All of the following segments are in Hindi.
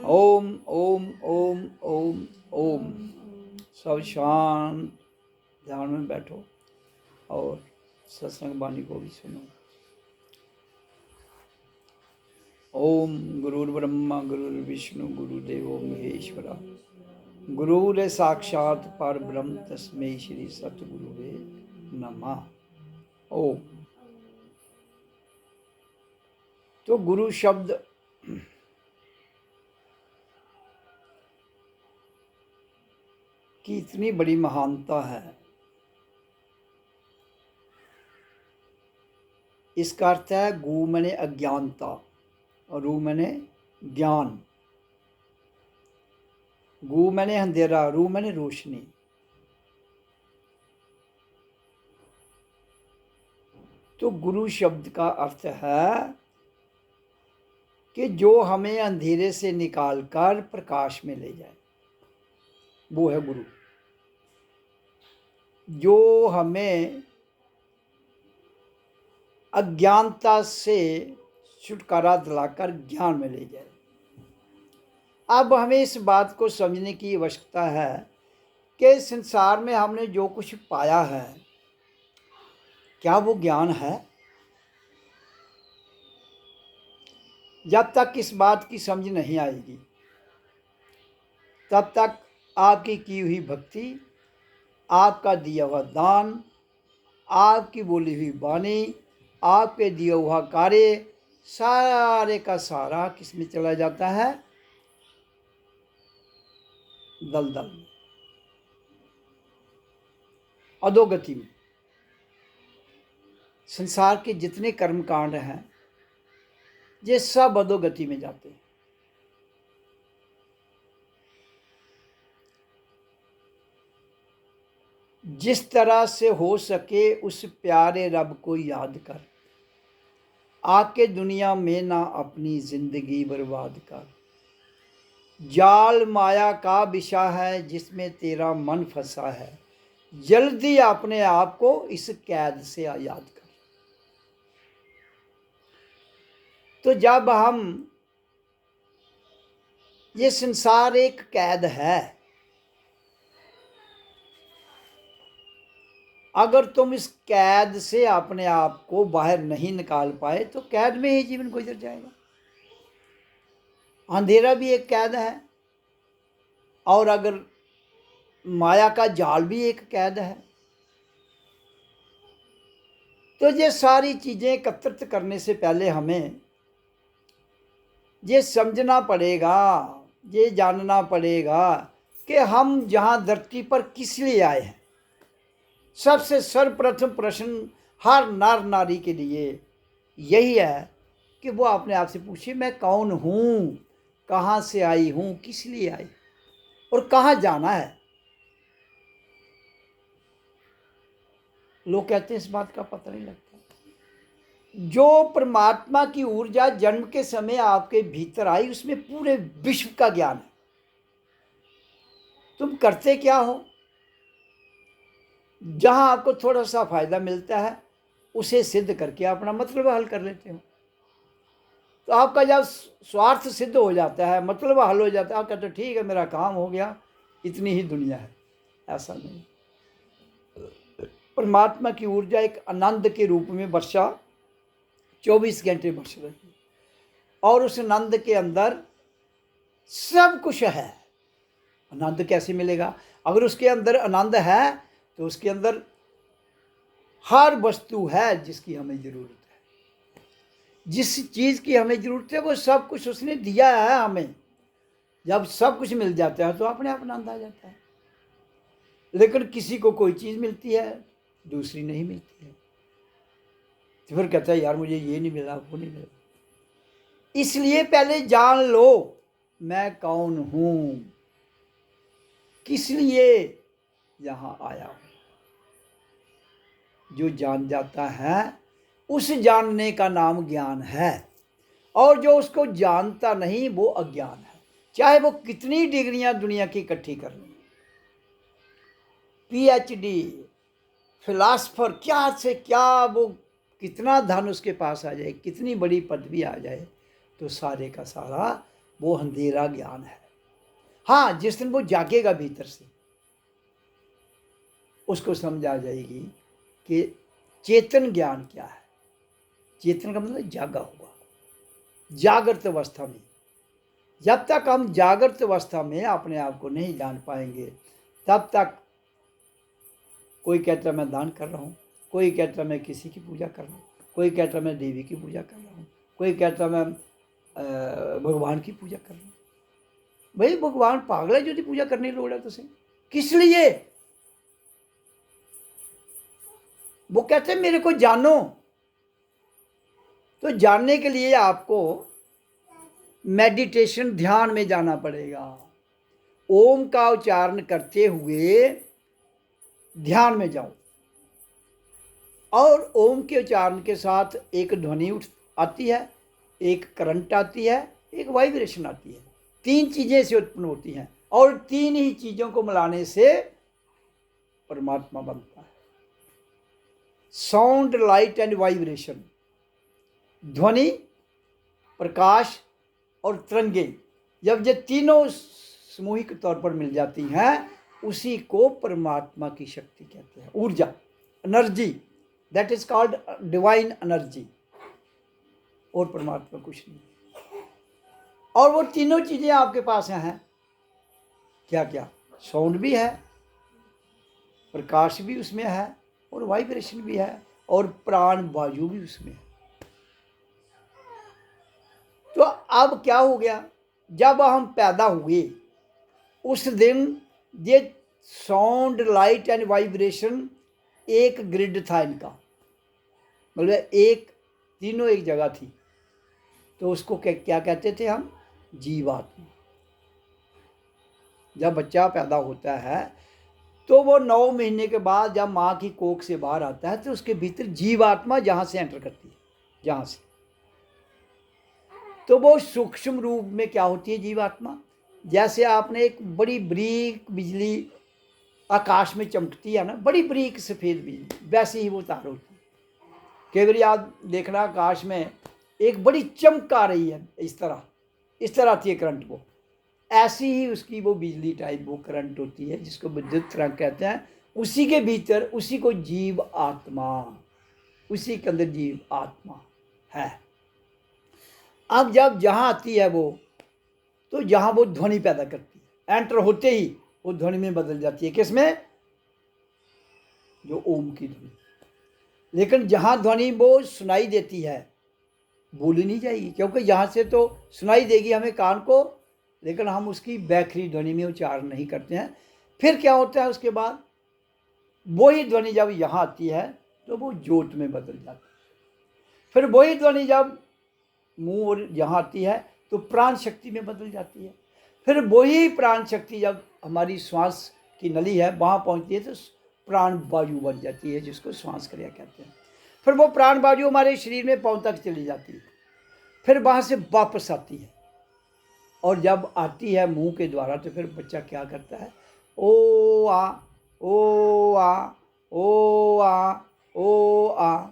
ओम ओम ओम ओम ओम। सब शांत ध्यान में बैठो और सत्संग वाणी को भी सुनो। ओम गुरुर्ब्रह्मा गुरुर्विष्णु गुरुदेवो महेश्वरा गुरुरे साक्षात परब्रह्म तस्मै श्री सतगुरुवे नमः। ओम। तो गुरु शब्द की इतनी बड़ी महानता है। इसका अर्थ है गु मने अज्ञानता और रू मने ज्ञान। गु मने अंधेरा, रू मने रोशनी। तो गुरु शब्द का अर्थ है कि जो हमें अंधेरे से निकालकर प्रकाश में ले जाए, वो है गुरु। जो हमें अज्ञानता से छुटकारा दिलाकर ज्ञान में ले जाए। अब हमें इस बात को समझने की आवश्यकता है कि संसार में हमने जो कुछ पाया है, क्या वो ज्ञान है? जब तक इस बात की समझ नहीं आएगी, तब तक आपकी की हुई भक्ति, आपका दिया हुआ दान, आपकी बोली हुई वाणी, आपके दिया हुआ कार्य, सारे का सारा किस में चला जाता है? दलदल में, अधोगति में। संसार के जितने कर्म कांड हैं, ये सब अधोगति में जाते हैं। जिस तरह से हो सके उस प्यारे रब को याद कर, आके दुनिया में ना अपनी जिंदगी बर्बाद कर। जाल माया का विषा है जिसमें तेरा मन फंसा है, जल्दी अपने आप को इस कैद से आजाद कर। तो जब हम, ये संसार एक कैद है, अगर तुम इस कैद से अपने आप को बाहर नहीं निकाल पाए तो कैद में ही जीवन गुजर जाएगा। अंधेरा भी एक कैद है, और अगर माया का जाल भी एक कैद है। तो ये सारी चीजें एकत्रित करने से पहले हमें ये समझना पड़ेगा, ये जानना पड़ेगा कि हम जहाँ धरती पर किस लिए आए हैं। सबसे सर्वप्रथम प्रश्न हर नर नारी के लिए यही है कि वो अपने आप से पूछे, मैं कौन हूँ, कहाँ से आई हूँ, किस लिए आई और कहाँ जाना है। लोग कहते हैं इस बात का पता नहीं लगता। जो परमात्मा की ऊर्जा जन्म के समय आपके भीतर आई, उसमें पूरे विश्व का ज्ञान है। तुम करते क्या हो? जहां आपको थोड़ा सा फायदा मिलता है उसे सिद्ध करके अपना मतलब हल कर लेते हो। तो आपका जब स्वार्थ सिद्ध हो जाता है, मतलब हल हो जाता है, आप कहते हो ठीक है मेरा काम हो गया, इतनी ही दुनिया है। ऐसा नहीं। परमात्मा की ऊर्जा एक आनंद के रूप में वर्षा 24 घंटे बरस रही है, और उस आनंद के अंदर सब कुछ है। आनंद कैसे मिलेगा? अगर उसके अंदर आनंद है तो उसके अंदर हर वस्तु है जिसकी हमें जरूरत है। जिस चीज की हमें जरूरत है वो सब कुछ उसने दिया है हमें। जब सब कुछ मिल जाता है तो अपने आप आनंद आ जाता है। लेकिन किसी को कोई चीज मिलती है, दूसरी नहीं मिलती है, तो फिर कहता है यार मुझे ये नहीं मिला, वो नहीं मिला। इसलिए पहले जान लो मैं कौन हूं, किस लिए यहां आया हूं। जो जान जाता है उस जानने का नाम ज्ञान है, और जो उसको जानता नहीं वो अज्ञान है। चाहे वो कितनी डिग्रियां दुनिया की इकट्ठी कर लें, पीएचडी, फिलासफर, क्या से क्या, वो कितना धन उसके पास आ जाए, कितनी बड़ी पदवी आ जाए, तो सारे का सारा वो अंधेरा ज्ञान है। हाँ, जिस दिन वो जागेगा भीतर से, उसको समझ आ जाएगी कि चेतन ज्ञान क्या है। चेतन का मतलब जागा हुआ, जागृत अवस्था में। जब तक हम जागृत अवस्था में अपने आप को नहीं जान पाएंगे, तब तक कोई कहता है मैं दान कर रहा हूँ, कोई कहता है मैं किसी की पूजा कर रहा हूँ, कोई कहता है मैं देवी की पूजा कर रहा हूँ, कोई कहता है मैं भगवान की पूजा कर रहा हूँ। भाई भगवान पागल है जो पूजा करने की लोड़ है तुझे, किस लिए? वो कहते हैं मेरे को जानो। तो जानने के लिए आपको मेडिटेशन, ध्यान में जाना पड़ेगा। ओम का उच्चारण करते हुए ध्यान में जाओ, और ओम के उच्चारण के साथ एक ध्वनि आती है, एक करंट आती है, एक वाइब्रेशन आती है। तीन चीजें से उत्पन्न होती हैं, और तीन ही चीजों को मिलाने से परमात्मा बनता है। साउंड, लाइट एंड वाइब्रेशन, ध्वनि, प्रकाश और तरंगे, जब ये तीनों सामूहिक तौर पर मिल जाती हैं, उसी को परमात्मा की शक्ति कहते हैं, ऊर्जा, energy. That is called divine energy. और परमात्मा कुछ नहीं। और वो तीनों चीजें आपके पास हैं। क्या क्या? साउंड भी है, प्रकाश भी उसमें है, और वाइब्रेशन भी है, और प्राण वायु भी उसमें है। तो अब क्या हो गया, जब हम पैदा हुए उस दिन ये साउंड, लाइट एंड वाइब्रेशन एक ग्रिड था इनका, मतलब एक, तीनों एक जगह थी। तो उसको क्या कहते थे हम? जीवात्मा। जब बच्चा पैदा होता है तो वो 9 महीने के बाद जब माँ की कोख से बाहर आता है, तो उसके भीतर जीवात्मा जहाँ से एंटर करती है, जहाँ से, तो वो सूक्ष्म रूप में क्या होती है जीवात्मा? जैसे आपने एक बड़ी बरीक बिजली आकाश में चमकती है ना, बड़ी बरीक सफ़ेद बिजली, वैसे ही वो तार होती है। कई बार याद देखना, आकाश में एक बड़ी चमक आ रही है, इस तरह आती है करंट। वो ऐसी ही उसकी वो बिजली टाइप वो करंट होती है, जिसको विद्युत तरंग कहते हैं। उसी के भीतर, उसी को जीव आत्मा, उसी के अंदर जीव आत्मा है। अब जब जहाँ आती है वो, तो जहाँ वो ध्वनि पैदा करती है, एंटर होते ही वो ध्वनि में बदल जाती है। किसमें? जो ओम की ध्वनि। लेकिन जहाँ ध्वनि वो सुनाई देती है, भूली नहीं जाएगी, क्योंकि यहाँ से तो सुनाई देगी हमें कान को, लेकिन हम उसकी बैखरी ध्वनि में उच्चारण नहीं करते हैं। फिर क्या होता है उसके बाद? वही ध्वनि जब यहाँ आती है तो वो ज्योत में बदल जाती है। फिर वही ध्वनि जब मुंह और यहाँ आती है तो प्राण शक्ति में बदल जाती है। फिर वही प्राण शक्ति जब हमारी श्वास की नली है वहाँ पहुँचती है तो प्राण वायु बन जाती है, जिसको श्वास क्रिया कहते हैं। फिर वो प्राण वायु हमारे शरीर में पाँव तक चली जाती है, फिर वहाँ से वापस आती है, और जब आती है मुंह के द्वारा तो फिर बच्चा क्या करता है? ओ आ, ओ आ, ओ आ, ओ आ।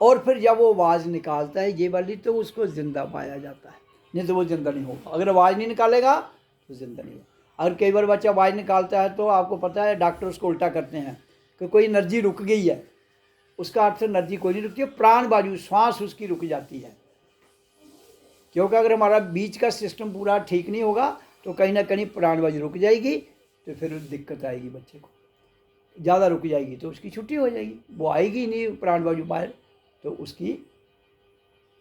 और फिर जब वो आवाज़ निकालता है ये वाली, तो उसको जिंदा पाया जाता है, नहीं तो वो जिंदा नहीं होगा। अगर आवाज़ नहीं निकालेगा तो जिंदा नहीं होगा। अगर कई बार बच्चा आवाज़ निकालता है तो आपको पता है डॉक्टर उसको उल्टा करते हैं कि कोई एनर्जी रुक गई है। उसका अर्थ एनर्जी कोई नहीं रुकती है, प्राण वायु, श्वास उसकी रुक जाती है। क्योंकि अगर हमारा बीच का सिस्टम पूरा ठीक नहीं होगा तो कहीं ना कहीं प्राण वायु रुक जाएगी, तो फिर दिक्कत आएगी बच्चे को। ज़्यादा रुक जाएगी तो उसकी छुट्टी हो जाएगी, वो आएगी नहीं प्राण वायु बाहर, तो उसकी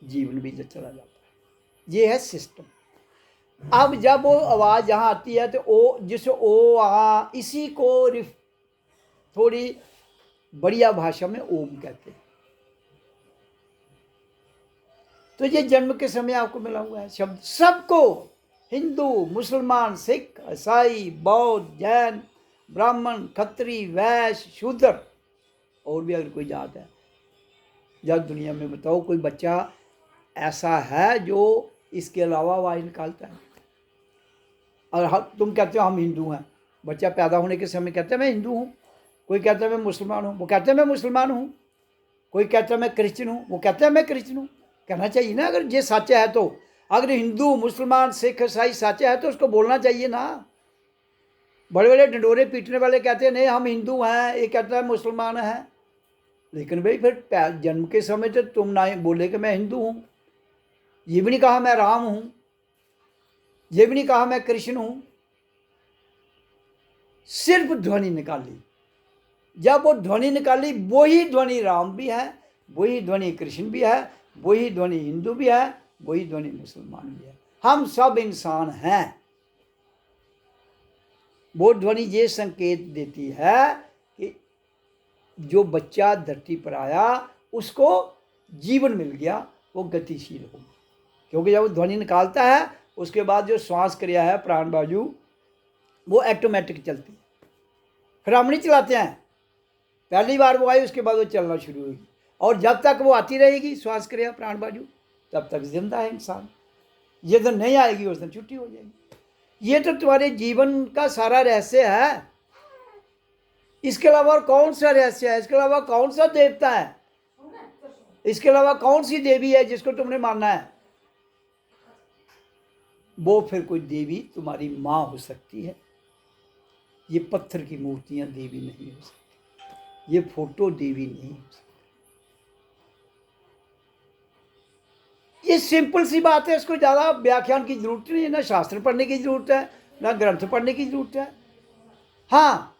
जीवन भी चला जाता है। ये है सिस्टम। अब जब वो आवाज़ यहाँ आती है तो ओ, जिसे ओ आ, इसी को थोड़ी बढ़िया भाषा में ओम कहते हैं। तो ये जन्म के समय आपको मिला हुआ है शब्द सबको, हिंदू, मुसलमान, सिख, ईसाई, बौद्ध, जैन, ब्राह्मण, खत्री, वैश्य, शूद्र, और भी अगर कोई जात है। जब दुनिया में बताओ कोई बच्चा ऐसा है जो इसके अलावा आवाज़ निकालता है। और तुम कहते हो हम हिंदू हैं, बच्चा पैदा होने के समय कहता है मैं हिंदू हूँ, कोई कहता है मैं मुसलमान हूँ, वो कहता है मैं मुसलमान हूँ, कोई कहता है मैं क्रिश्चियन हूँ, वो कहता है मैं क्रिश्चियन हूँ। कहना चाहिए ना, अगर ये सच है तो। अगर हिंदू, मुसलमान, सिख, ईसाई सच है तो उसको बोलना चाहिए ना। बड़े बड़े ढिंडोरे पीटने वाले कहते हैं नहीं हम हिंदू हैं, ये कहता है मुसलमान है। लेकिन भाई फिर जन्म के समय तो तुम ना बोले कि मैं हिंदू हूँ, ये भी नहीं कहा मैं राम हूँ, ये भी नहीं कहा मैं कृष्ण हूँ, सिर्फ ध्वनि निकाली। जब वो ध्वनि निकाली, वही ध्वनि राम भी है, वही ध्वनि कृष्ण भी है, वही ध्वनि हिंदू भी है, वही ध्वनि मुसलमान भी है। हम सब इंसान हैं। वो ध्वनि ये संकेत देती है कि जो बच्चा धरती पर आया उसको जीवन मिल गया, वो गतिशील होगा। क्योंकि जब वो ध्वनि निकालता है उसके बाद जो श्वास क्रिया है, प्राण वायु, वो ऑटोमेटिक चलती है। फिर हम नहीं चलाते हैं, पहली बार वो आई उसके बाद वो चलना शुरू होगी, और जब तक वो आती रहेगी श्वास क्रिया, प्राण वायु, तब तक जिंदा है इंसान। ये दिन नहीं आएगी उस दिन छुट्टी हो जाएगी। ये तो तुम्हारे जीवन का सारा रहस्य है। इसके अलावा और कौन सा रहस्य है? इसके अलावा कौन सा देवता है? इसके अलावा कौन सी देवी है जिसको तुमने मानना है? वो फिर कोई देवी तुम्हारी माँ हो सकती है। ये पत्थर की मूर्तियां देवी नहीं हो सकती, ये फोटो देवी नहीं हो सकती। ये सिंपल सी बात है, इसको ज़्यादा व्याख्यान की जरूरत नहीं है, ना शास्त्र पढ़ने की जरूरत है, ना ग्रंथ पढ़ने की जरूरत है। हाँ,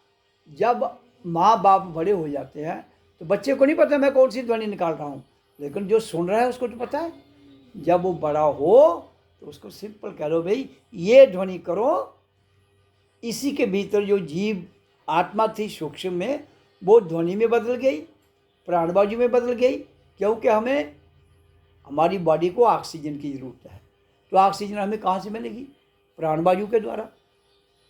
जब माँ बाप बड़े हो जाते हैं तो बच्चे को नहीं पता मैं कौन सी ध्वनि निकाल रहा हूँ, लेकिन जो सुन रहा है उसको तो पता है। जब वो बड़ा हो तो उसको सिंपल कह लो भाई ये ध्वनि करो। इसी के भीतर जो जीव आत्मा थी सूक्ष्म में, वो ध्वनि में बदल गई, प्राणवायु में बदल गई, क्योंकि हमें हमारी बॉडी को ऑक्सीजन की ज़रूरत है। तो ऑक्सीजन हमें कहाँ से मिलेगी? प्राणवायु के द्वारा।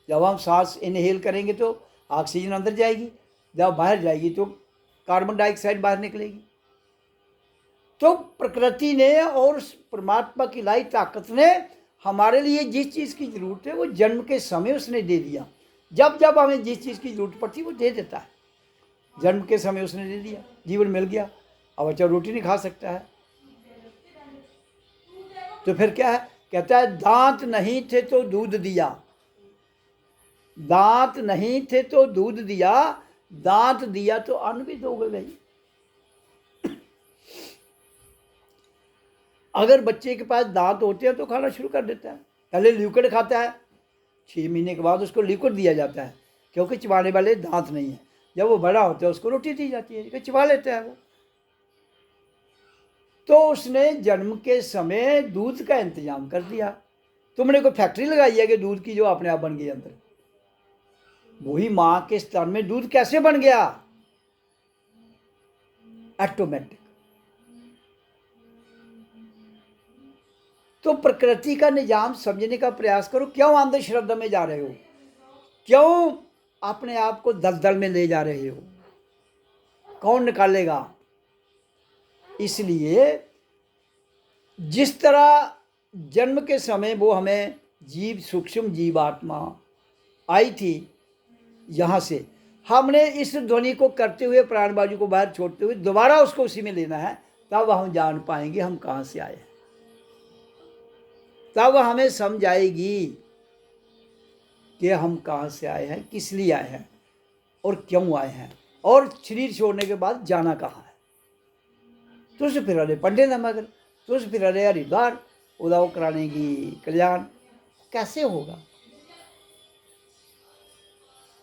जब हम सांस इनहेल करेंगे तो ऑक्सीजन अंदर जाएगी, जब बाहर जाएगी तो कार्बन डाइऑक्साइड बाहर निकलेगी। तो प्रकृति ने और परमात्मा की लाई ताकत ने हमारे लिए जिस चीज़ की ज़रूरत है वो जन्म के समय उसने दे दिया। जब जब हमें जिस चीज़ की ज़रूरत पड़ती है वो दे देता है। जन्म के समय उसने दे दिया, जीवन मिल गया। अब बच्चा रोटी नहीं खा सकता है तो फिर क्या है? कहता है दांत नहीं थे तो दूध दिया, दांत नहीं थे तो दूध दिया, दांत दिया तो अन्न भी दोगे भाई। अगर बच्चे के पास दांत होते हैं तो खाना शुरू कर देता है। पहले लिक्विड खाता है, 6 महीने के बाद उसको लिक्विड दिया जाता है, क्योंकि चबाने वाले दांत नहीं है। जब वो बड़ा होता है उसको रोटी दी जाती है, चबा लेता है वो। तो उसने जन्म के समय दूध का इंतजाम कर दिया। तुमने कोई फैक्ट्री लगाई है कि दूध की जो अपने आप बन गई अंदर? वही माँ के स्तन में दूध कैसे बन गया? ऑटोमेटिक। तो प्रकृति का निजाम समझने का प्रयास करो। क्यों अंधश्रद्धा में जा रहे हो? क्यों अपने आप को दलदल में ले जा रहे हो? कौन निकालेगा? इसलिए जिस तरह जन्म के समय वो हमें जीव, सूक्ष्म जीवात्मा आई थी, यहाँ से हमने इस ध्वनि को करते हुए, प्राणवायु को बाहर छोड़ते हुए दोबारा उसको उसी में लेना है। तब हम जान पाएंगे हम कहाँ से आए हैं। तब हमें समझ आएगी कि हम कहाँ से आए हैं, किस लिए आए हैं और क्यों आए हैं, और शरीर छोड़ने के बाद जाना कहाँ है। तुझ फिर रहे पंडे न मगर, तुझ फिर रहे हरिद्वार, उदाव कराने की कल्याण कैसे होगा?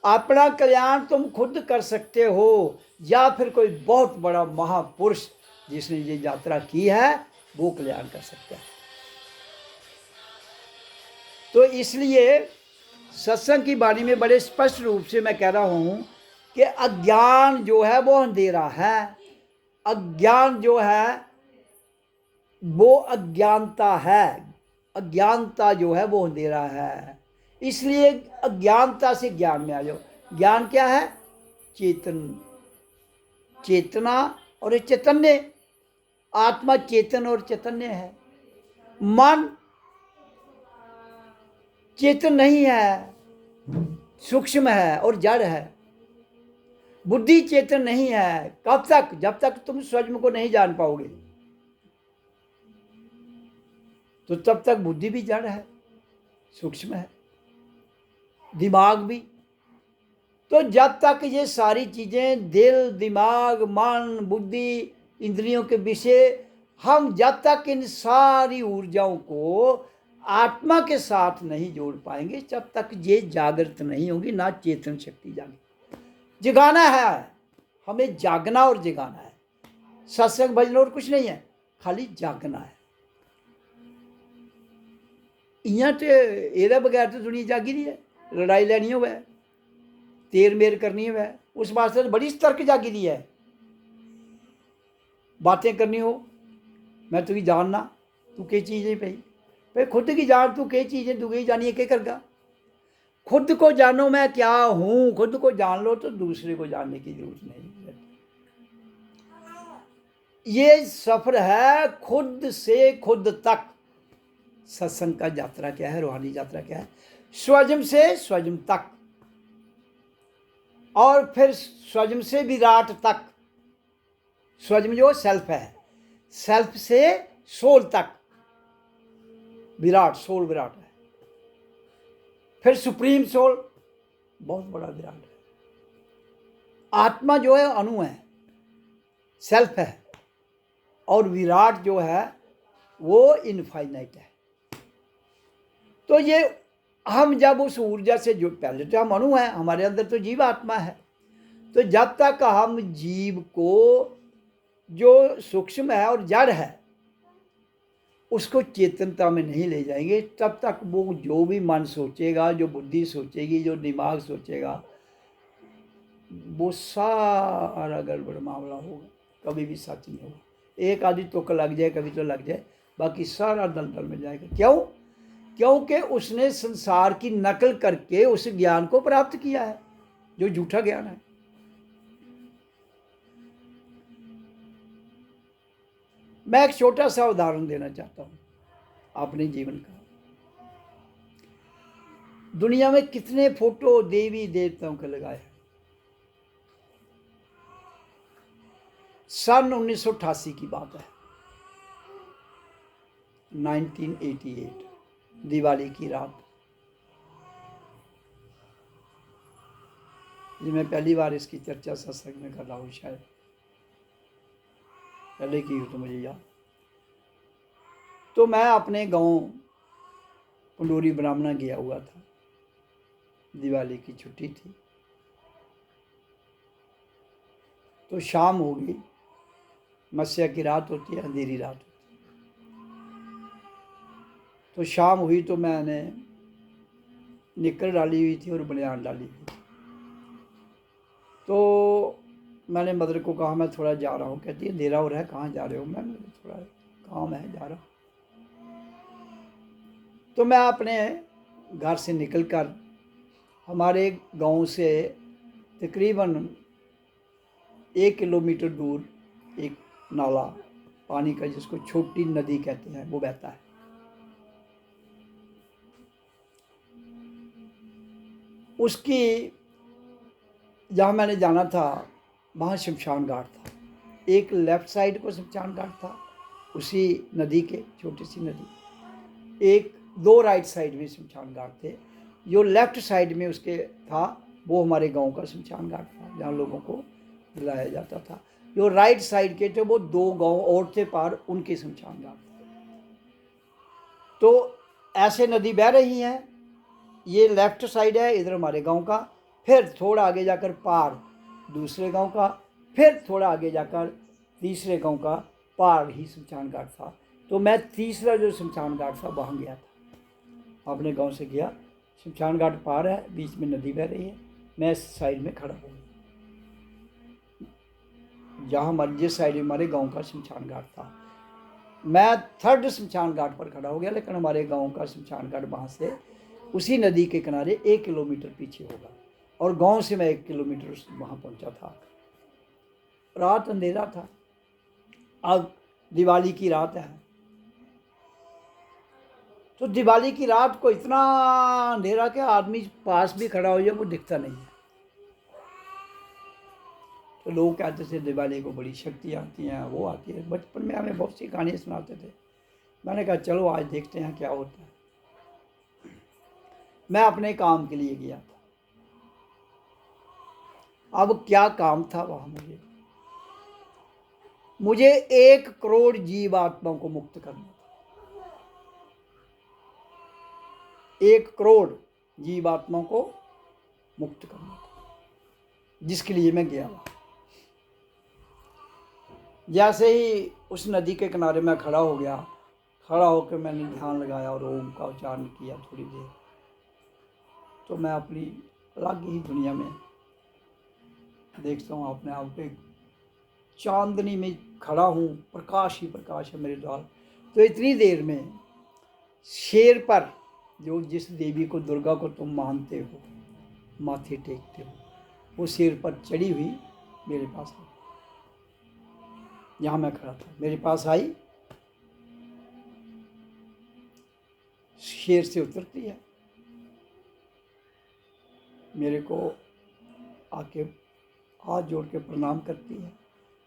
अपना कल्याण तुम खुद कर सकते हो, या फिर कोई बहुत बड़ा महापुरुष जिसने ये यात्रा की है वो कल्याण कर सकता है। तो इसलिए सत्संग की वाणी में बड़े स्पष्ट रूप से मैं कह रहा हूँ कि अज्ञान जो है वो अंधेरा है। अज्ञान जो है वो अज्ञानता है। अज्ञानता जो है वो अंधेरा है, इसलिए अज्ञानता से ज्ञान में आ जाओ। ज्ञान क्या है? चेतन, चेतना और चैतन्य। आत्मा चेतन और चैतन्य है। मन चेतन नहीं है, सूक्ष्म है और जड़ है। बुद्धि चेतन नहीं है। कब तक? जब तक तुम स्वयं को नहीं जान पाओगे, तो तब तक बुद्धि भी जड़ है, सूक्ष्म है, दिमाग भी। तो जब तक ये सारी चीजें, दिल, दिमाग, मन, बुद्धि, इंद्रियों के विषय, हम जब तक इन सारी ऊर्जाओं को आत्मा के साथ नहीं जोड़ पाएंगे, तब तक ये जागृत नहीं होगी, ना चेतन शक्ति जागी। जगाना है हमें, जागना और जगाना है। सत्संग भजन और कुछ नहीं है, खाली जागना है। इयां तो एह्दे बगैर तो दुनिया जागी नहीं है। लड़ाई लैनी होवे, तेर मेर करनी होवे, उस वास्ते तो बड़ी सतर्क जागी दी है। बातें करनी हो, मैं तुझी जानना, तू के चीज़ है भाई खुद की जान, तू के चीज़ है, दूसरी जानिए क्या करगा। खुद को जानो मैं क्या हूँ, खुद को जान लो तो दूसरे को जानने की जरूरत नहीं। ये सफर है खुद से खुद तक। सत्संग का यात्रा क्या है, रूहानी यात्रा क्या है? स्वयं से स्वयं तक, और फिर स्वयं से विराट तक। स्वयं जो सेल्फ है, सेल्फ से सोल तक, विराट, सोल विराट है। फिर सुप्रीम सोल, बहुत बड़ा विराट है। आत्मा जो है अणु है, सेल्फ है, और विराट जो है वो इनफाइनाइट है। तो ये हम जब उस ऊर्जा से जो, पहले तो हम अणु हैं, हमारे अंदर तो जीव आत्मा है। तो जब तक हम जीव को, जो सूक्ष्म है और जड़ है, उसको चेतनता में नहीं ले जाएंगे, तब तक वो जो भी मन सोचेगा, जो बुद्धि सोचेगी, जो दिमाग सोचेगा, वो सारा गड़बड़ मामला होगा, कभी भी सच नहीं होगा। एक आदि तुक लग जाए, कभी तो लग जाए, बाकी सारा दलदल में जाएगा। क्यों? क्योंकि उसने संसार की नकल करके उस ज्ञान को प्राप्त किया है, जो झूठा ज्ञान है। मैं एक छोटा सा उदाहरण देना चाहता हूं अपने जीवन का। दुनिया में कितने फोटो देवी देवताओं के लगाए हैं। सन 1988 की बात है, 1988, दिवाली की रात। ये मैं पहली बार इसकी चर्चा सत्संग में कर रहा हूँ, शायद पहले की हो तो मुझे याद। तो मैं अपने गांव पंडोरी ब्राह्मणा गया हुआ था, दिवाली की छुट्टी थी। तो शाम हो गई, मस्या की रात होती है, अंधेरी रात होती है। तो शाम हुई तो मैंने निकर डाली हुई थी और बनियान डाली हुई थी। तो मैंने मदर को कहा मैं थोड़ा जा रहा हूँ। कहती है अंधेरा हो रहा है, कहाँ जा रहे हो? मैं थोड़ा काम है, जा रहा हूँ। तो मैं अपने घर से निकलकर हमारे गांव से तकरीबन 1 किलोमीटर दूर एक नाला पानी का, जिसको छोटी नदी कहते हैं, वो बहता है। उसकी जहाँ मैंने जाना था वहाँ शमशान घाट था। एक लेफ्ट साइड को शमशान घाट था उसी नदी के, छोटी सी नदी। एक दो राइट साइड में शमशान घाट थे। जो लेफ्ट साइड में उसके था वो हमारे गांव का शमशान घाट था, जहाँ लोगों को बुलाया जाता था। जो राइट साइड के थे वो 2 गांव और थे पार, उनके शमशान घाट थे। तो ऐसे नदी बह रही है, ये लेफ्ट साइड है, इधर हमारे गांव का। फिर थोड़ा आगे जाकर पार दूसरे गांव का, फिर थोड़ा आगे जाकर तीसरे गांव का, पार ही शमशान घाट था। तो मैं तीसरा जो शमशान घाट था वहाँ गया था, अपने गांव से गया। शमशान घाट पार है, बीच में नदी बह रही है, मैं इस साइड में खड़ा हूँ, जहाँ हमारे जिस साइड में हमारे गांव का शमशान घाट था। मैं थर्ड शमशान घाट पर खड़ा हो गया, लेकिन हमारे गांव का शमशान घाट वहाँ से उसी नदी के किनारे 1 किलोमीटर पीछे होगा, और गांव से मैं 1 किलोमीटर वहाँ पहुँचा था। रात अंधेरा था, अब दिवाली की रात है, तो दिवाली की रात को इतना अंधेरा कि आदमी पास भी खड़ा हो जाए वो दिखता नहीं है। तो लोग कहते थे दिवाली को बड़ी शक्ति आती है, वो आती है। बचपन में हमें बहुत सी कहानियाँ सुनाते थे। मैंने कहा चलो आज देखते हैं क्या होता है। मैं अपने काम के लिए गया था। अब क्या काम था वहाँ मुझे 1 करोड़ जीवात्माओं को मुक्त करना था। 1 करोड़ जीवात्माओं को मुक्त करना था, जिसके लिए मैं गया। जैसे ही उस नदी के किनारे मैं खड़ा हो गया, खड़ा होकर मैंने ध्यान लगाया और ओम का उच्चारण किया थोड़ी देर, तो मैं अपनी अलग ही दुनिया में देखता हूँ अपने आप को। चांदनी में खड़ा हूँ, प्रकाश ही प्रकाश है मेरे द्वार। तो इतनी देर में शेर पर, जो जिस देवी को, दुर्गा को तुम मानते हो, माथे टेकते हो, वो शेर पर चढ़ी हुई मेरे पास आई। यहाँ मैं खड़ा था, मेरे पास आई, शेर से उतरती है, मेरे को आके हाथ जोड़ के प्रणाम करती है।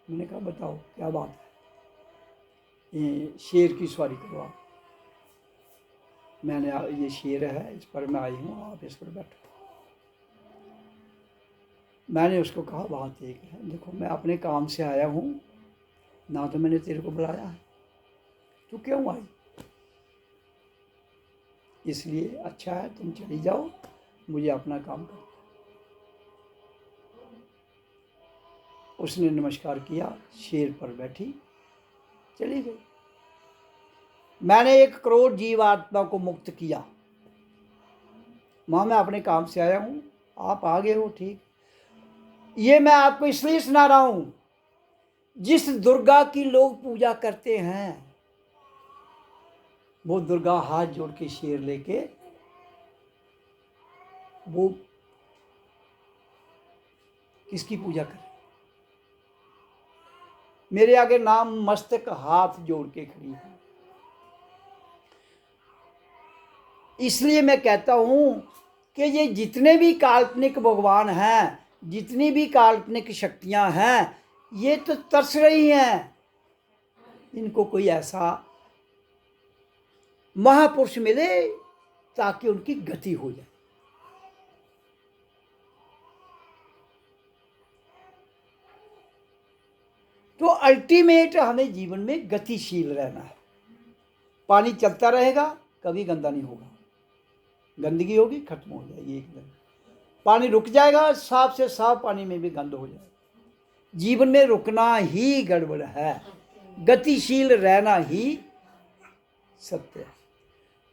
मैंने कहा बताओ क्या बात है। ये शेर की सवारी करो आप। मैंने, ये शेर है, इस पर मैं आई हूँ, आप इस पर बैठो। मैंने उसको कहा बात एक है, देखो मैं अपने काम से आया हूँ, ना तो मैंने तेरे को बुलाया है, तू क्यों आई? इसलिए अच्छा है तुम चली जाओ, मुझे अपना काम कर। उसने नमस्कार किया, शेर पर बैठी, चली गई। मैंने 1 करोड़ जीवात्मा को मुक्त किया। माँ मैं अपने काम से आया हूँ, आप आ गए हो, ठीक। ये मैं आपको इसलिए सुना रहा हूँ, जिस दुर्गा की लोग पूजा करते हैं, वो दुर्गा हाथ जोड़ के शेर लेके वो किसकी पूजा करे? मेरे आगे नाम मस्तक हाथ जोड़ के खड़ी है। इसलिए मैं कहता हूं कि ये जितने भी काल्पनिक भगवान हैं, जितनी भी काल्पनिक शक्तियां हैं, ये तो तरस रही हैं। इनको कोई ऐसा महापुरुष मिले ताकि उनकी गति हो जाए। तो अल्टीमेट हमें जीवन में गतिशील रहना है। पानी चलता रहेगा, कभी गंदा नहीं होगा। गंदगी होगी, खत्म हो जाएगी एकदम। पानी रुक जाएगा, साफ से साफ पानी में भी गंद हो जाएगा। जीवन में रुकना ही गड़बड़ है, गतिशील रहना ही सत्य है।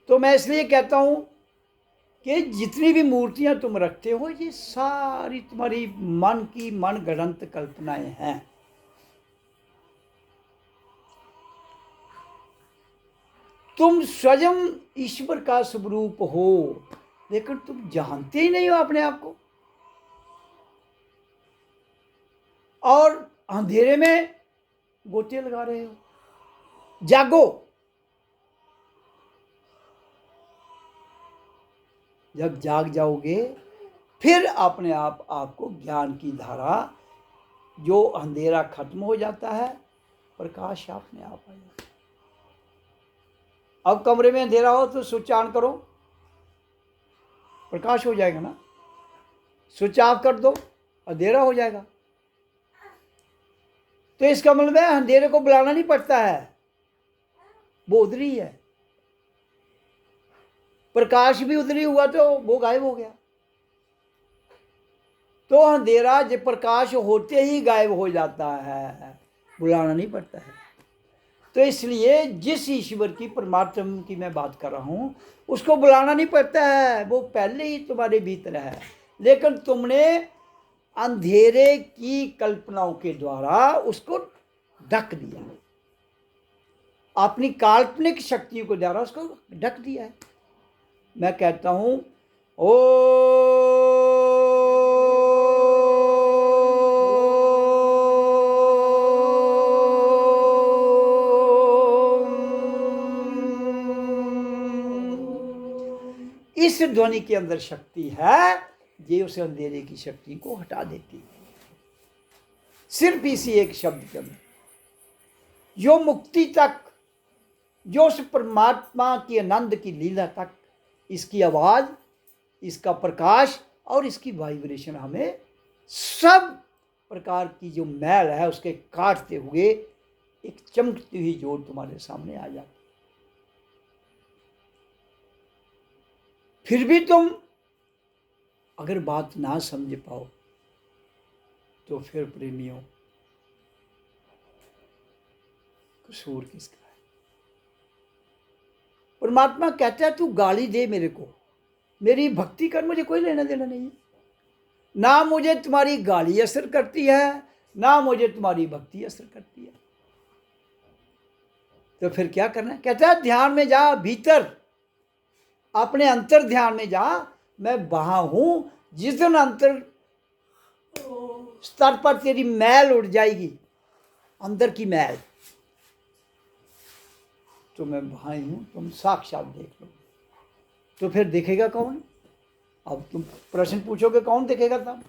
तो मैं इसलिए कहता हूं कि जितनी भी मूर्तियां तुम रखते हो, ये सारी तुम्हारी मन की मनगढ़ंत कल्पनाएं हैं। तुम स्वयं ईश्वर का स्वरूप हो, लेकिन तुम जानते ही नहीं हो अपने आप को, और अंधेरे में गोते लगा रहे हो। जागो, जब जाग जाओगे फिर अपने आप आपको ज्ञान की धारा, जो अंधेरा खत्म हो जाता है, प्रकाश अपने आप आ जाता है। अब कमरे में अंधेरा हो तो स्विच ऑन करो, प्रकाश हो जाएगा ना। स्विच ऑफ कर दो, अंधेरा हो जाएगा। तो इसका मतलब है अंधेरे को बुलाना नहीं पड़ता है, वो उधर ही है। प्रकाश भी उधर ही हुआ तो वो गायब हो गया। तो अंधेरा जब प्रकाश होते ही गायब हो जाता है, बुलाना नहीं पड़ता है। तो इसलिए जिस ईश्वर की, परमात्मा की मैं बात कर रहा हूं, उसको बुलाना नहीं पड़ता है, वो पहले ही तुम्हारे भीतर है। लेकिन तुमने अंधेरे की कल्पनाओं के द्वारा उसको ढक दिया। अपनी काल्पनिक शक्तियों के द्वारा उसको ढक दिया है। मैं कहता हूँ ओ इस ध्वनि के अंदर शक्ति है, ये उस अंधेरे की शक्ति को हटा देती है। सिर्फ इसी एक शब्द के अंदर जो मुक्ति तक, जो उस परमात्मा की आनंद की लीला तक, इसकी आवाज, इसका प्रकाश और इसकी वाइब्रेशन हमें सब प्रकार की जो मैल है उसके काटते हुए एक चमकती हुई ज्योत तुम्हारे सामने आ जाती। फिर भी तुम अगर बात ना समझ पाओ तो फिर प्रेमियों कसूर किसका है? परमात्मा कहता है तू गाली दे मेरे को, मेरी भक्ति कर, मुझे कोई लेना देना नहीं है। ना मुझे तुम्हारी गाली असर करती है, ना मुझे तुम्हारी भक्ति असर करती है। तो फिर क्या करना है? कहता है ध्यान में जा, भीतर अपने अंतर ध्यान में जा। मैं वहां हूं। जिस दिन अंतर स्तर पर तेरी मैल उड़ जाएगी, अंदर की मैल, तो मैं वहां ही हूं, तुम साक्षात देख लो। तो फिर देखेगा कौन? अब तुम प्रश्न पूछोगे कौन देखेगा? तब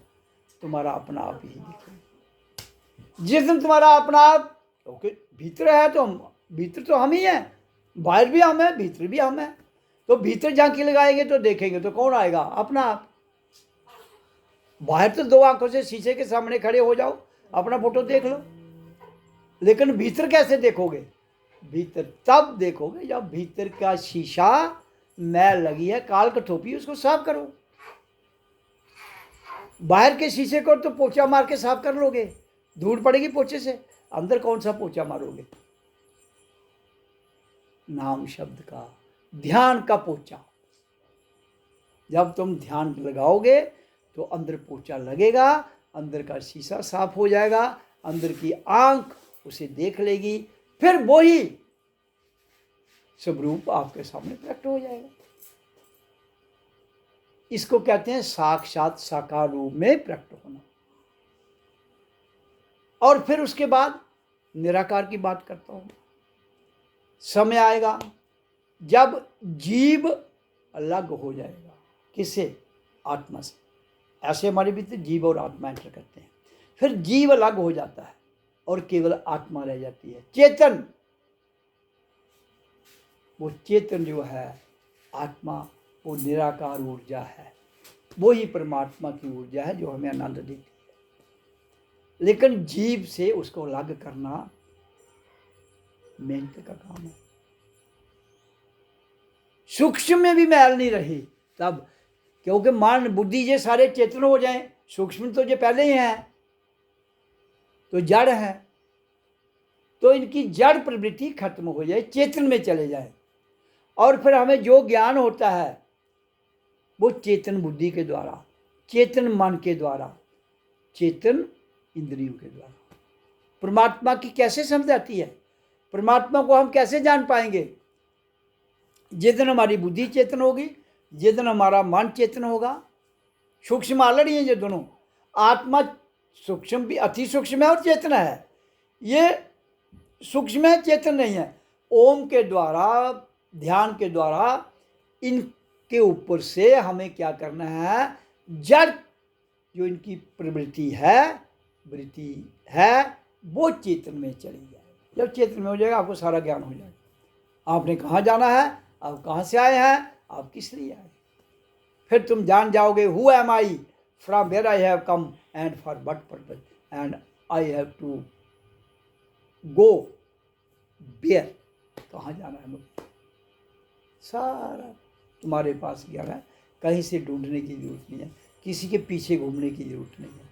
तुम्हारा अपना आप ही देखेगा। जिस दिन तुम्हारा अपना आप, क्योंकि भीतर है तो हम, भीतर तो हम ही हैं, बाहर भी हम हैं, भीतर भी हम हैं। तो भीतर झांकी लगाएंगे तो देखेंगे तो कौन आएगा? अपना आप। बाहर तो दो आंखों से शीशे के सामने खड़े हो जाओ, अपना फोटो देख लो, लेकिन भीतर कैसे देखोगे? भीतर तब देखोगे जब भीतर का शीशा मैल लगी है, काल कठोपी, उसको साफ करो। बाहर के शीशे को तो पोछा मार के साफ कर लोगे, धूल पड़ेगी पोछे से, अंदर कौन सा पोछा मारोगे? नाम शब्द का, ध्यान का पोछा। जब तुम ध्यान लगाओगे तो अंदर पोछा लगेगा, अंदर का शीशा साफ हो जाएगा, अंदर की आंख उसे देख लेगी, फिर वही स्वरूप आपके सामने प्रकट हो जाएगा। इसको कहते हैं साक्षात साकार रूप में प्रकट होना। और फिर उसके बाद निराकार की बात करता हूं। समय आएगा जब जीव अलग हो जाएगा। किससे? आत्मा से। ऐसे हमारे भीतर जीव और आत्मा एंटर करते हैं। फिर जीव अलग हो जाता है और केवल आत्मा रह जाती है, चेतन। वो चेतन जो है आत्मा, वो निराकार ऊर्जा है, वो ही परमात्मा की ऊर्जा है जो हमें आनंद देती है। लेकिन जीव से उसको अलग करना मेहनत का काम है। सूक्ष्म में भी मैल नहीं रही तब, क्योंकि मन बुद्धि ये सारे चेतन हो जाएं, सूक्ष्म तो ये पहले ही हैं, तो जड़ है, तो इनकी जड़ प्रवृत्ति खत्म हो जाए, चेतन में चले जाए। और फिर हमें जो ज्ञान होता है वो चेतन बुद्धि के द्वारा, चेतन मन के द्वारा, चेतन इंद्रियों के द्वारा। परमात्मा की कैसे समझ आती है? परमात्मा को हम कैसे जान पाएंगे? जिस दिन हमारी बुद्धि चेतन होगी, जिस दिन हमारा मन चेतन होगा। सूक्ष्म ऑलरेडी है ये दोनों। आत्मा सूक्ष्म भी, अति सूक्ष्म है और चेतन है। ये सूक्ष्म है, चेतन नहीं है। ओम के द्वारा, ध्यान के द्वारा इनके ऊपर से हमें क्या करना है? जड़ जो इनकी प्रवृत्ति है, वृत्ति है, वो चेतन में चली जाए। जब चेतन में हो जाएगा आपको सारा ज्ञान हो जाएगा। आपने कहाँ जाना है, आप कहाँ से आए हैं, आप किस लिए आए। फिर तुम जान जाओगे who am I, from where I have come and for what purpose and I have to go where. कहाँ जाना है मुझे, सारा तुम्हारे पास ज्ञान है। कहीं से ढूंढने की जरूरत नहीं है, किसी के पीछे घूमने की जरूरत नहीं है।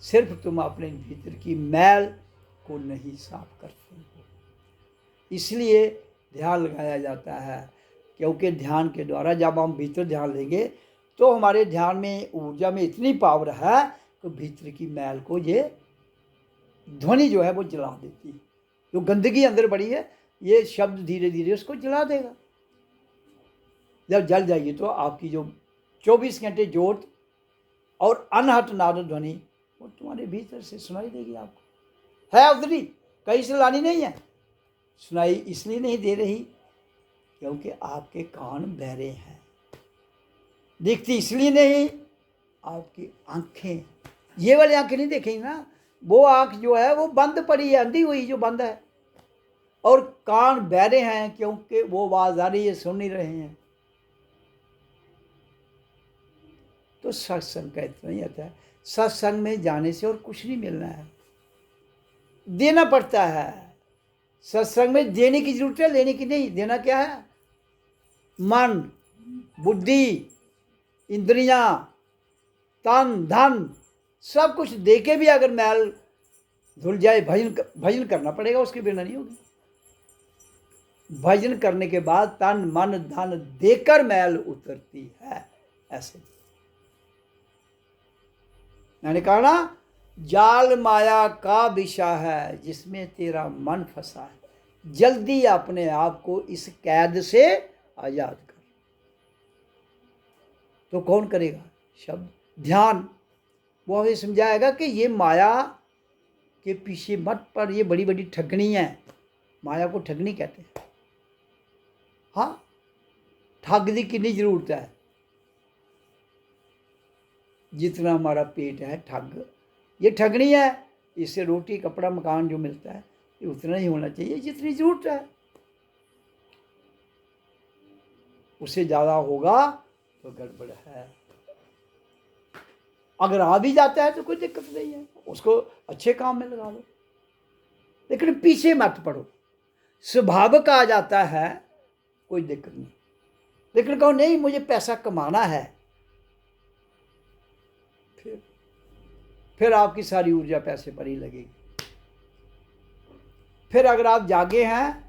सिर्फ तुम अपने भीतर की मैल को नहीं साफ करते हो। इसलिए ध्यान लगाया जाता है, क्योंकि ध्यान के द्वारा जब हम भीतर ध्यान लेंगे तो हमारे ध्यान में, ऊर्जा में इतनी पावर है कि भीतर की मैल को ये ध्वनि जो है वो जला देती है। जो गंदगी अंदर पड़ी है ये शब्द धीरे धीरे उसको जला देगा। जब जल जाएगी तो आपकी जो 24 घंटे ज्योत और अनहट नाद ध्वनि वो तुम्हारे भीतर से सुनाई देगी आपको। है उतरी, कहीं से लानी नहीं है। सुनाई इसलिए नहीं दे रही क्योंकि आपके कान बहरे हैं। दिखती इसलिए नहीं, आपकी आंखें, ये वाली आंखें नहीं देखेंगी ना, वो आंख जो है वो बंद पड़ी है, अंधी हुई जो बंद है। और कान बहरे हैं क्योंकि वो आवाज आ रही है, सुन नहीं रहे हैं। तो सत्संग का इतना ही आता है। सत्संग में जाने से और कुछ नहीं मिलना है, देना पड़ता है। सत्संग में देने की जरूरत है, लेने की नहीं। देना क्या है? मन, बुद्धि, इंद्रियां, तन, धन, सब कुछ देके भी अगर मैल धुल जाए, भजन करना पड़ेगा, उसके बिना नहीं होगी। भजन करने के बाद तन मन धन देकर मैल उतरती है। ऐसे मैंने कहा ना, जाल माया का विषा है जिसमें तेरा मन फंसा है, जल्दी अपने आप को इस कैद से आजाद कर। तो कौन करेगा? शब्द, ध्यान। वो हमें समझाएगा कि ये माया के पीछे मत पड़, ये बड़ी बड़ी ठगनी है। माया को ठगनी कहते हैं। हाँ, ठग दी कितनी जरूरत है? जितना हमारा पेट है ठग, ये ठगनी है। इससे रोटी कपड़ा मकान जो मिलता है ये उतना ही होना चाहिए जितनी जरूरत है। उससे ज़्यादा होगा तो गड़बड़ है। अगर आ भी जाता है तो कोई दिक्कत नहीं है, उसको अच्छे काम में लगा लो, लेकिन पीछे मत पड़ो। स्वभावक आ जाता है, कोई दिक्कत नहीं। लेकिन कहो नहीं मुझे पैसा कमाना है, फिर आपकी सारी ऊर्जा पैसे पर ही लगेगी। फिर अगर आप जागे हैं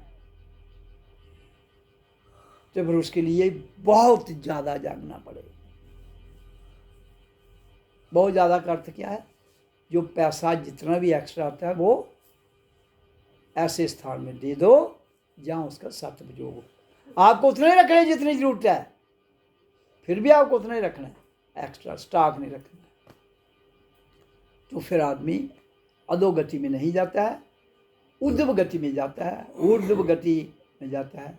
तो फिर उसके लिए बहुत ज़्यादा जागना पड़ेगा। बहुत ज़्यादा का अर्थ क्या है? जो पैसा जितना भी एक्स्ट्रा आता है वो ऐसे स्थान में दे दो जहाँ उसका सदुपयोग हो। आपको उतना ही रखना है जितनी जरूरत है, फिर भी आपको उतना ही रखना है, एक्स्ट्रा स्टॉक नहीं रखना है। तो फिर आदमी अधोगति में नहीं जाता है, ऊर्ध्व गति में जाता है, ऊर्ध्व गति में जाता है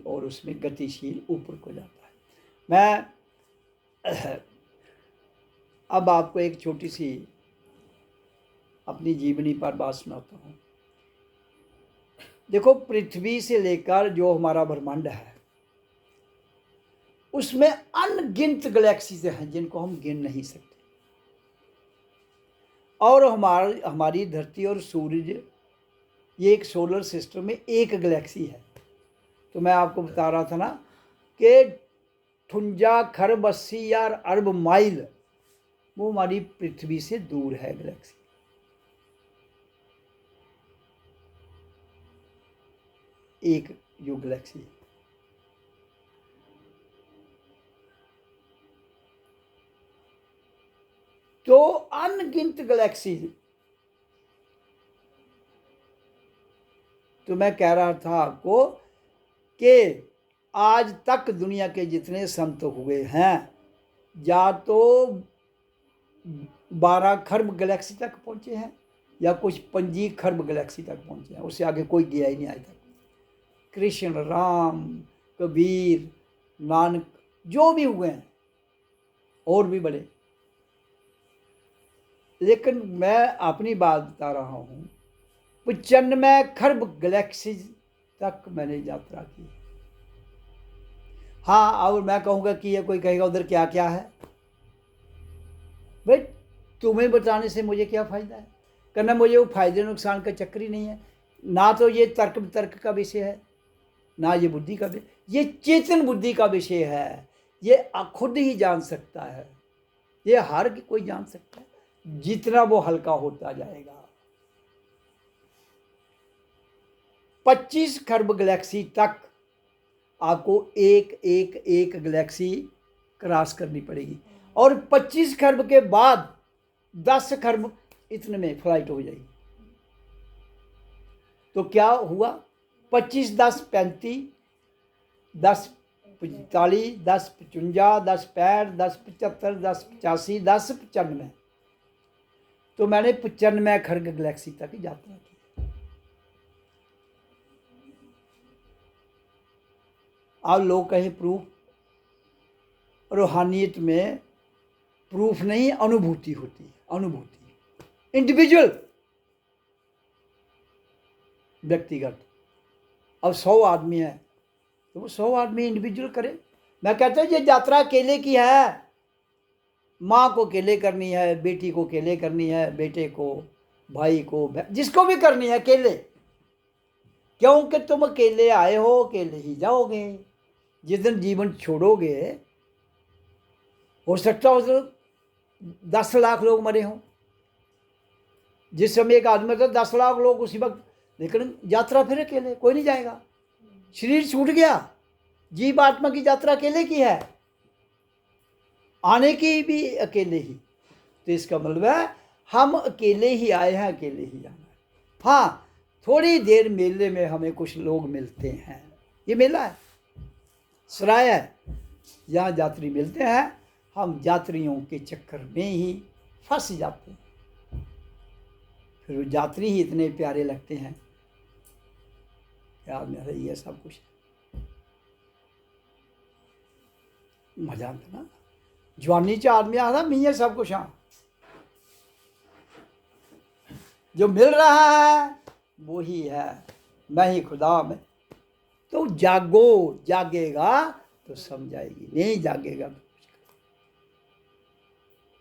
और उसमें गतिशील ऊपर को जाता है। मैं अब आपको एक छोटी सी अपनी जीवनी पर बात सुनाता हूँ। देखो, पृथ्वी से लेकर जो हमारा ब्रह्मांड है उसमें अनगिनत गैलेक्सीज हैं जिनको हम गिन नहीं सकते। और हमारी धरती और सूरज, ये एक सोलर सिस्टम में एक गैलेक्सी है। तो मैं आपको बता रहा था ना कि 58 खरब 80,000 अरब माइल वो हमारी पृथ्वी से दूर है गैलेक्सी। एक जो गैलेक्सी है, तो अनगिनत गैलेक्सी। तो मैं कह रहा था आपको कि आज तक दुनिया के जितने संत हुए हैं, या तो 12 खरब गैलेक्सी तक पहुंचे हैं या कुछ 25 खरब गैलेक्सी तक पहुंचे हैं, उससे आगे कोई गया ही नहीं आज तक। कृष्ण, राम, कबीर, नानक जो भी हुए हैं और भी बड़े। लेकिन मैं अपनी बात बता रहा हूँ, 95 खरब गैलेक्सी तक मैंने यात्रा की। हाँ, और मैं कहूँगा कि ये कोई कहेगा उधर क्या क्या है। भाई तुम्हें बताने से मुझे क्या फ़ायदा है? करना मुझे वो फायदे नुकसान का चक्कर ही नहीं है। ना तो ये तर्क का विषय है, ना ये बुद्धि का विषय, ये चेतन बुद्धि का विषय है। ये खुद ही जान सकता है, ये हर कोई जान सकता है, जितना वो हल्का होता जाएगा। 25 खरब गैलेक्सी तक आपको एक गैलेक्सी क्रॉस करनी पड़ेगी, और 25 खरब के बाद 10 खरब इतने में फ्लाइट हो जाएगी। तो क्या हुआ? 25 10 35 10 45 10 55 10 65 10 75 10 85 10 95, तो मैंने 95 खर्ग गैलेक्सी तक यात्रा की। अब लोग कहें प्रूफ, रूहानियत में प्रूफ नहीं, अनुभूति होती है, अनुभूति इंडिविजुअल, व्यक्तिगत। अब 100 आदमी है तो वो 100 आदमी इंडिविजुअल करे। मैं कहता हूँ ये यात्रा अकेले की है, माँ को अकेले करनी है, बेटी को अकेले करनी है, बेटे को, भाई को, जिसको भी करनी है अकेले, क्योंकि तुम अकेले आए हो, अकेले ही जाओगे। जिस दिन जीवन छोड़ोगे, हो सकता हो तो 10 लाख लोग मरे हों, जिस समय एक आदमी तो 10 लाख लोग उसी वक्त, लेकिन यात्रा फिर अकेले, कोई नहीं जाएगा। शरीर छूट गया, जीव आत्मा की यात्रा अकेले की है, आने की भी अकेले ही। तो इसका मतलब है हम अकेले ही आए हैं, अकेले ही जाना है। हाँ, थोड़ी देर मेले में हमें कुछ लोग मिलते हैं, ये मेला है, सराय है, यहाँ यात्री मिलते हैं, हम यात्रियों के चक्कर में ही फंस जाते हैं। फिर वो यात्री ही इतने प्यारे लगते हैं, यार मेरा ये सब कुछ मजा आता ना। जवानी च आदमी आता मैं ये सब कुछ, हाँ जो मिल रहा है वो ही है, मैं ही खुदा में। तो जागो, जागेगा तो समझाएगी, नहीं जागेगा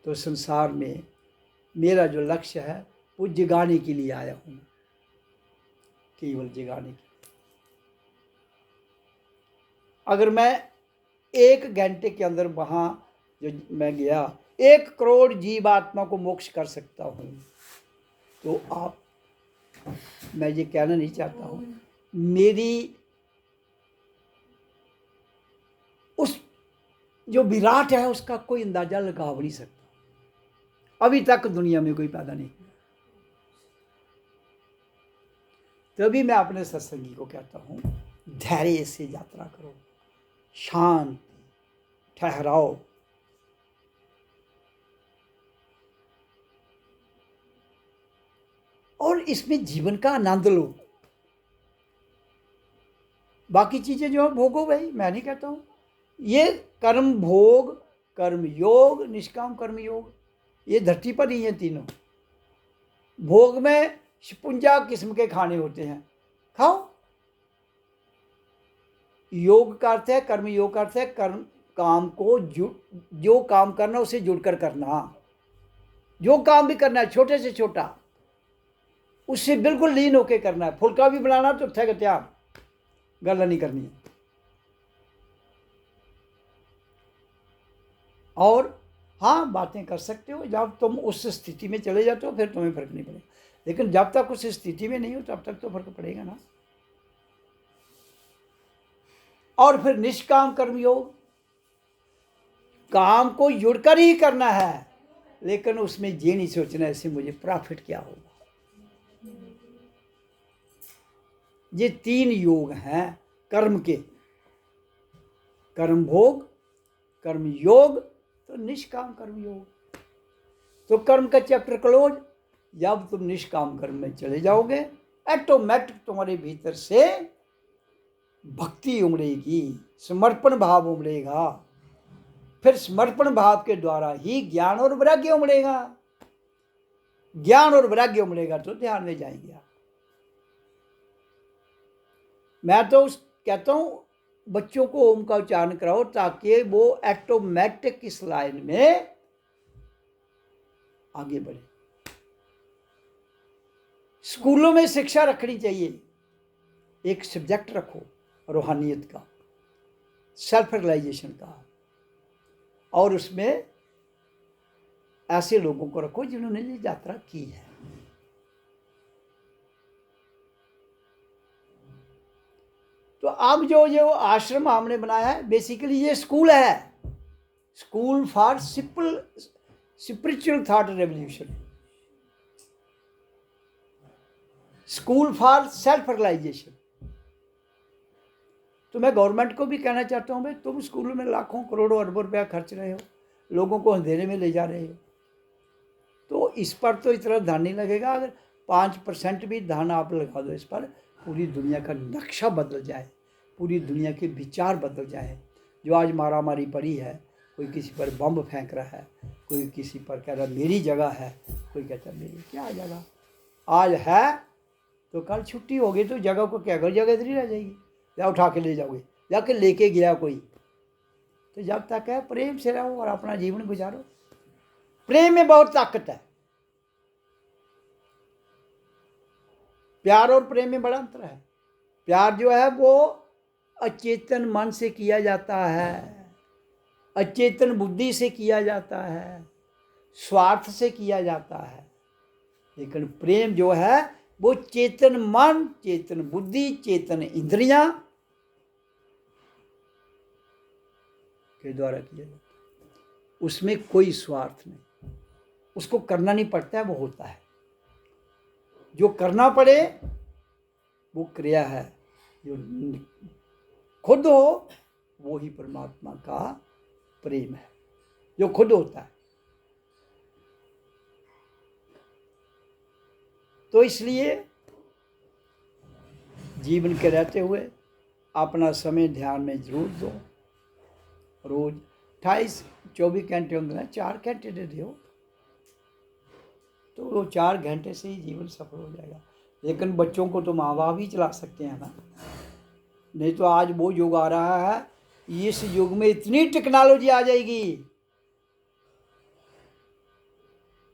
तो संसार में मेरा जो लक्ष्य है वो जगाने के लिए आया हूँ, केवल जगाने के लिए। अगर मैं 1 घंटे के अंदर वहाँ जो मैं गया 1 करोड़ जीव आत्मा को मोक्ष कर सकता हूँ, तो आप, मैं ये कहना नहीं चाहता हूँ, मेरी उस जो विराट है उसका कोई अंदाजा लगा नहीं सकता, अभी तक दुनिया में कोई पैदा नहीं किया। तभी मैं अपने सत्संगी को कहता हूँ, धैर्य से यात्रा करो, शांत ठहराओ, और इसमें जीवन का आनंद लो। बाकी चीजें जो है भोगो भाई, मैं नहीं कहता हूँ। ये कर्म भोग, कर्म योग, निष्काम कर्म योग, ये धरती पर ही है तीनों। भोग में 56 किस्म के खाने होते हैं, खाओ। योग का अर्थ है, कर्म योग का अर्थ है कर्म, काम को जो काम करना उसे जुड़कर करना। जो काम भी करना है छोटे से छोटा, उससे बिल्कुल लीन होके करना है। फुल्का भी बनाना तो थे तैयार, गल नहीं करनी है। और हाँ, बातें कर सकते हो, जब तुम उस स्थिति में चले जाते हो फिर तुम्हें फर्क नहीं पड़ेगा, लेकिन जब तक उस स्थिति में नहीं हो तब तक तो फर्क पड़ेगा ना। और फिर निष्काम कर्म योग, काम को जुड़कर ही करना है, लेकिन उसमें ये नहीं सोचना इससे मुझे प्रॉफिट क्या होगा। ये 3 योग हैं कर्म के, कर्म भोग, कर्म योग, तो निष्काम कर्म योग। तो कर्म का चैप्टर क्लोज। जब तुम निष्काम कर्म में चले जाओगे, ऑटोमेटिक तुम्हारे भीतर से भक्ति उमड़ेगी, समर्पण भाव उमड़ेगा। फिर समर्पण भाव के द्वारा ही ज्ञान और वैराग्य उमड़ेगा। ज्ञान और वैराग्य उमड़ेगा तो ध्यान में जाएंगे आप। मैं तो कहता हूं बच्चों को ओम का उच्चारण कराओ, ताकि वो ऑटोमेटिक इस लाइन में आगे बढ़े। स्कूलों में शिक्षा रखनी चाहिए, एक सब्जेक्ट रखो रूहानियत का, सेल्फ रियलाइजेशन का, और उसमें ऐसे लोगों को रखो जिन्होंने ये यात्रा की है। तो अब जो आश्रम हमने बनाया है, बेसिकली ये स्कूल है, school for spiritual thought revolution, school for self realization. तो मैं गवर्नमेंट को भी कहना चाहता हूँ, भाई तुम स्कूलों में लाखों करोड़ों अरबों रुपया खर्च रहे हो, लोगों को अंधेरे में ले जा रहे हो, तो इस पर तो इतना ध्यान नहीं लगेगा। अगर 5% भी ध्यान आप लगा दो इस पर, पूरी दुनिया का नक्शा बदल जाए, पूरी दुनिया के विचार बदल जाए। जो आज मारामारी पड़ी है, कोई किसी पर बम फेंक रहा है, कोई किसी पर कह रहा मेरी जगह है, कोई कहता है मेरी क्या जगह, आज है तो कल छुट्टी होगी तो जगह को क्या कर, जगह इधर रह जाएगी, या उठा के ले जाओगे, जाके लेके गया कोई। तो जब तक है प्रेम से रहो और अपना जीवन गुजारो। प्रेम में बहुत ताकत है। प्यार और प्रेम में बड़ा अंतर है। प्यार जो है वो अचेतन मन से किया जाता है, अचेतन बुद्धि से किया जाता है, स्वार्थ से किया जाता है। लेकिन प्रेम जो है वो चेतन मन, चेतन बुद्धि, चेतन इंद्रियां के द्वारा किया जाता है। उसमें कोई स्वार्थ नहीं, उसको करना नहीं पड़ता है, वो होता है। जो करना पड़े वो क्रिया है, जो खुद हो वो ही परमात्मा का प्रेम है, जो खुद होता है। तो इसलिए जीवन के रहते हुए अपना समय ध्यान में जरूर दो। रोज 28-24 घंटे होंगे ना, 4 घंटे दे दो तो वो 4 घंटे से ही जीवन सफल हो जाएगा। लेकिन बच्चों को तो माँ बाप ही चला सकते हैं ना, नहीं तो आज वो युग आ रहा है, इस युग में इतनी टेक्नोलॉजी आ जाएगी,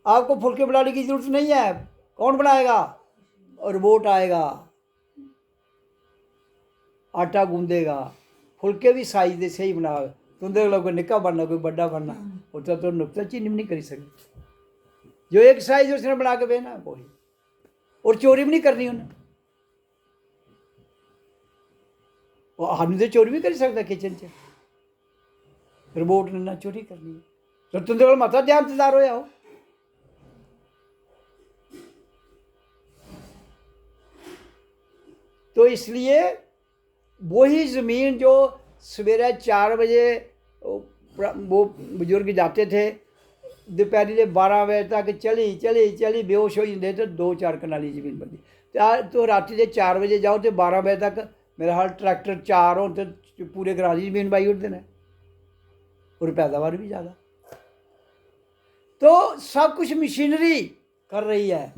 आपको फुलके बनाने की जरूरत नहीं है। कौन बनाएगा? रोबोट आएगा, आटा गूंदेगा, फुलके भी साइज से ही बनाओ। तुम देख लो, कोई निक्का बनना कोई बड़ा बनना, उतना तो नुकता चीनी भी नहीं कर सकते। जो एक साइज उसने बना के देना वही, और चोरी भी नहीं करनी उन्हें। और हम तो चोरी भी कर सकता किचन से, रोबोट ने ना चोरी करनी है। तो तुम देख लो मत ध्यानदार हो जाओ। तो इसलिए वही ज़मीन जो सवेरे 4 बजे वो बुजुर्ग जाते थे, दोपहरी 12 बजे तक चली चली चली बेहोश हो जाते तो 2-4 कनाली जमीन बनती। तो रात के 4 बजे जाओ तो 12 बजे तक मेरा हाल ट्रैक्टर 4 हो तो पूरे ग्रां की जमीन बाई उठते हैं, और पैदावार भी ज़्यादा। तो सब कुछ मशीनरी कर रही है,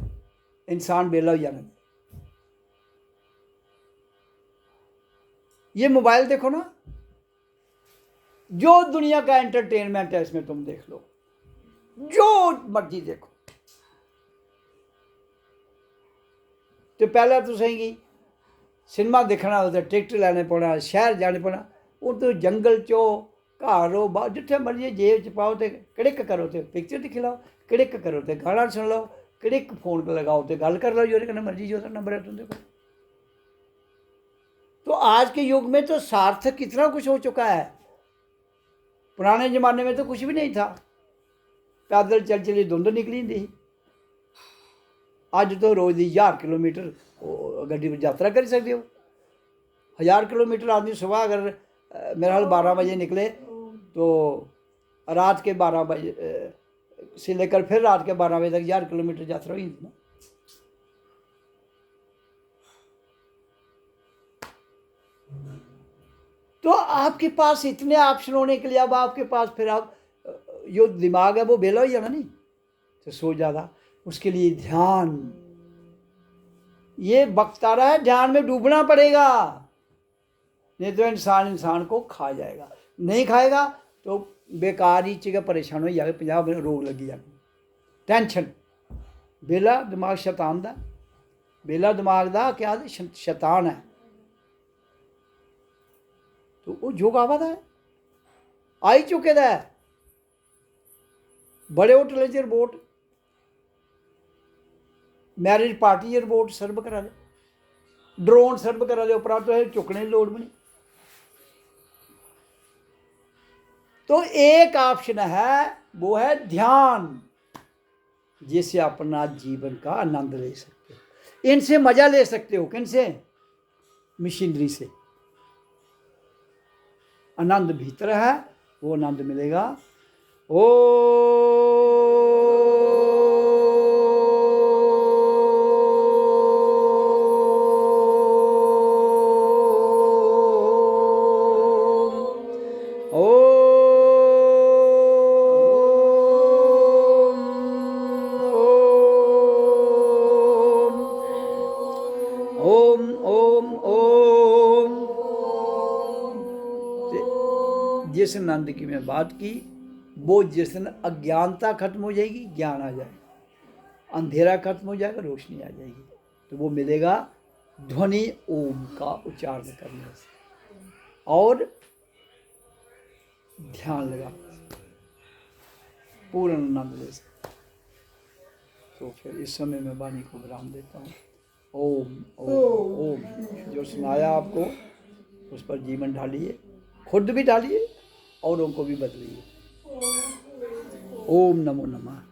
इंसान बेला हो जाना। ये मोबाइल देखो ना, जो दुनिया का एंटरटेनमेंट है इसमें तुम देख लो, जो मर्जी देखो। तो पहले तो सही सिनेमा देखना होता, टिकट लैने पौना, शहर जाने पौना, वो तो जंगल चो घर हो बाहर जिथे मर्जी जेब च पाओ तो कड़िक करो तो पिक्चर दिखी लो, कड़िक करो तो गाना सुन लो, कड़िक फोन पर लगाओ तो गल कर लो जो कन्नै मर्जी जो नंबर है तुंदे कोल। तो आज के युग में तो सार्थक कितना कुछ हो चुका है। पुराने ज़माने में तो कुछ भी नहीं था, पैदल चल चली धुंध निकली थी। अज तो रोज़ 1000 किलोमीटर गड्डी पर यात्रा कर सकते हो। 1000 किलोमीटर आदमी सुबह अगर मेरा हाल 12 बजे निकले तो रात के 12 बजे से लेकर फिर रात के 12 बजे तक 1000 किलोमीटर यात्रा हुई थी ना। तो आपके पास इतने ऑप्शन होने के लिए अब आपके पास फिर आप जो दिमाग है वो बेला ही जाना नहीं तो सो ज़्यादा। उसके लिए ध्यान, ये वक्त आ रहा है ध्यान में डूबना पड़ेगा, नहीं तो इंसान को खा जाएगा। नहीं खाएगा तो बेकार ही चीज़ परेशान हो जाएगा, 50 मिनट रोग लगी जाएगी। टेंशन बेला दिमाग शैतान दा, बेला दिमाग दा क्या शैतान है। तो वो योग आवा है, आई चुके दा है। बड़े होटल च रिपोर्ट, मैरिज पार्टी रिपोर्ट सर्व करा दे, ड्रोन सर्व करा दे, उपरा तो चुकने की लोड़ भी नहीं। तो एक ऑप्शन है, वो है ध्यान, जिससे अपना जीवन का आनंद ले सकते हो, इनसे मजा ले सकते हो। किन से? मशीनरी से। आनंद भीतर है, वो आनंद मिलेगा। ओ ओम ओम ओम। जिस आनंद की मैं बात की, वो जिस दिन अज्ञानता खत्म हो जाएगी, ज्ञान आ जाएगा, अंधेरा खत्म हो जाएगा, रोशनी आ जाएगी, तो वो मिलेगा ध्वनि ओम का उच्चारण करने से और ध्यान लगाने से, पूर्ण आनंद ले से। तो फिर इस समय मैं वाणी को विराम देता हूँ। ओम ओम ओम। जो सुनाया आपको उस पर जीवन ढालिए, खुद भी डालिए, औरों को भी बदलिए। ओम नमो नमः।